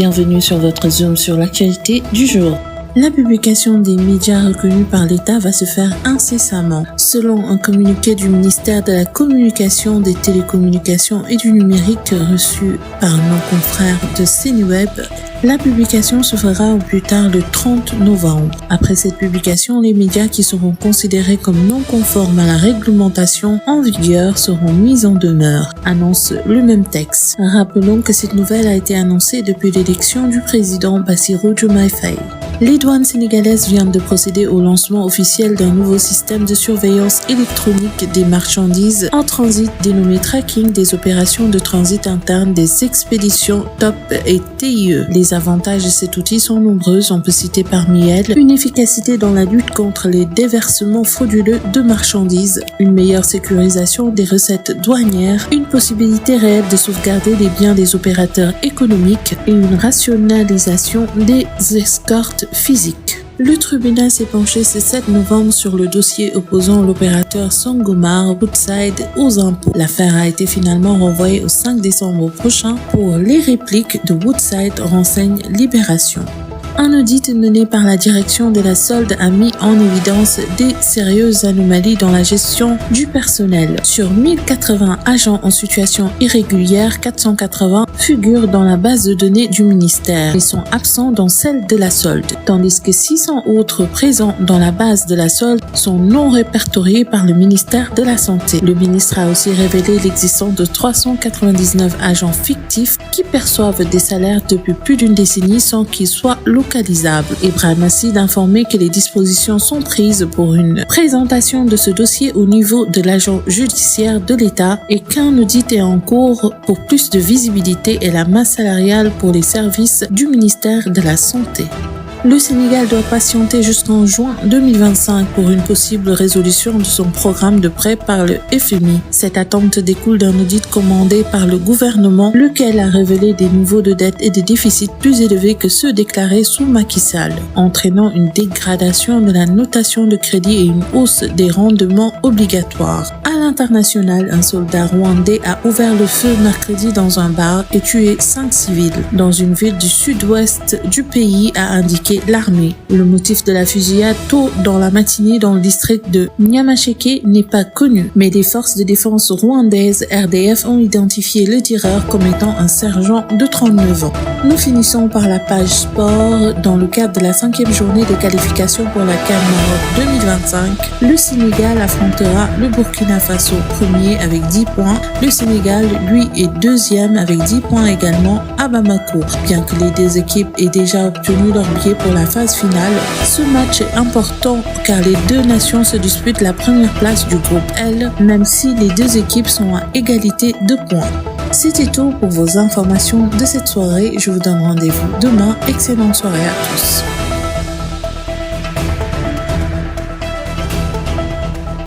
Bienvenue sur votre Zoom sur l'actualité du jour. La publication des médias reconnus par l'État va se faire incessamment. Selon un communiqué du ministère de la Communication, des Télécommunications et du Numérique reçu par nos confrères de CNeWeb, la publication se fera au plus tard le 30 novembre. Après cette publication, les médias qui seront considérés comme non conformes à la réglementation en vigueur seront mis en demeure, annonce le même texte. Rappelons que cette nouvelle a été annoncée depuis l'élection du président Bassirou Diomaye Faye. Les douanes sénégalaises viennent de procéder au lancement officiel d'un nouveau système de surveillance électronique des marchandises en transit dénommé Tracking des opérations de transit interne des expéditions TOP et TIE. Les avantages de cet outil sont nombreux, on peut citer parmi elles une efficacité dans la lutte contre les déversements frauduleux de marchandises, une meilleure sécurisation des recettes douanières, une possibilité réelle de sauvegarder les biens des opérateurs économiques et une rationalisation des escortes physiques. Le tribunal s'est penché ce 7 novembre sur le dossier opposant l'opérateur Sangomar Woodside aux impôts. L'affaire a été finalement renvoyée au 5 décembre prochain pour les répliques de Woodside, renseigne Libération. Un audit mené par la direction de la solde a mis en évidence des sérieuses anomalies dans la gestion du personnel. Sur 1080 agents en situation irrégulière, 480 figurent dans la base de données du ministère et sont absents dans celle de la solde, tandis que 600 autres présents dans la base de la solde sont non répertoriés par le ministère de la Santé. Le ministre a aussi révélé l'existence de 399 agents fictifs qui perçoivent des salaires depuis plus d'une décennie sans qu'ils soient localisable. Ibrahim Assid a informé que les dispositions sont prises pour une présentation de ce dossier au niveau de l'agent judiciaire de l'État et qu'un audit est en cours pour plus de visibilité et la masse salariale pour les services du ministère de la Santé. Le Sénégal doit patienter jusqu'en juin 2025 pour une possible résolution de son programme de prêt par le FMI. Cette attente découle d'un audit commandé par le gouvernement, lequel a révélé des niveaux de dette et de déficit plus élevés que ceux déclarés sous Macky Sall, entraînant une dégradation de la notation de crédit et une hausse des rendements obligatoires. À l'international, un soldat rwandais a ouvert le feu mercredi dans un bar et tué 5 civils dans une ville du sud-ouest du pays, a indiqué l'armée. Le motif de la fusillade tôt dans la matinée dans le district de Nyamasheke n'est pas connu, mais les forces de défense rwandaises RDF ont identifié le tireur comme étant un sergent de 39 ans. Nous finissons par la page sport. Dans le cadre de la 5e journée de qualification pour la CAN Maroc 2025, le Sénégal affrontera le Burkina Faso, premier avec 10 points. Le Sénégal, lui, est deuxième avec 10 points également à Bamako. Bien que les deux équipes aient déjà obtenu leur billet pour la phase finale, ce match est important car les deux nations se disputent la première place du groupe L, même si les deux équipes sont à égalité de points. C'était tout pour vos informations de cette soirée. Je vous donne rendez-vous demain. Excellente soirée à tous.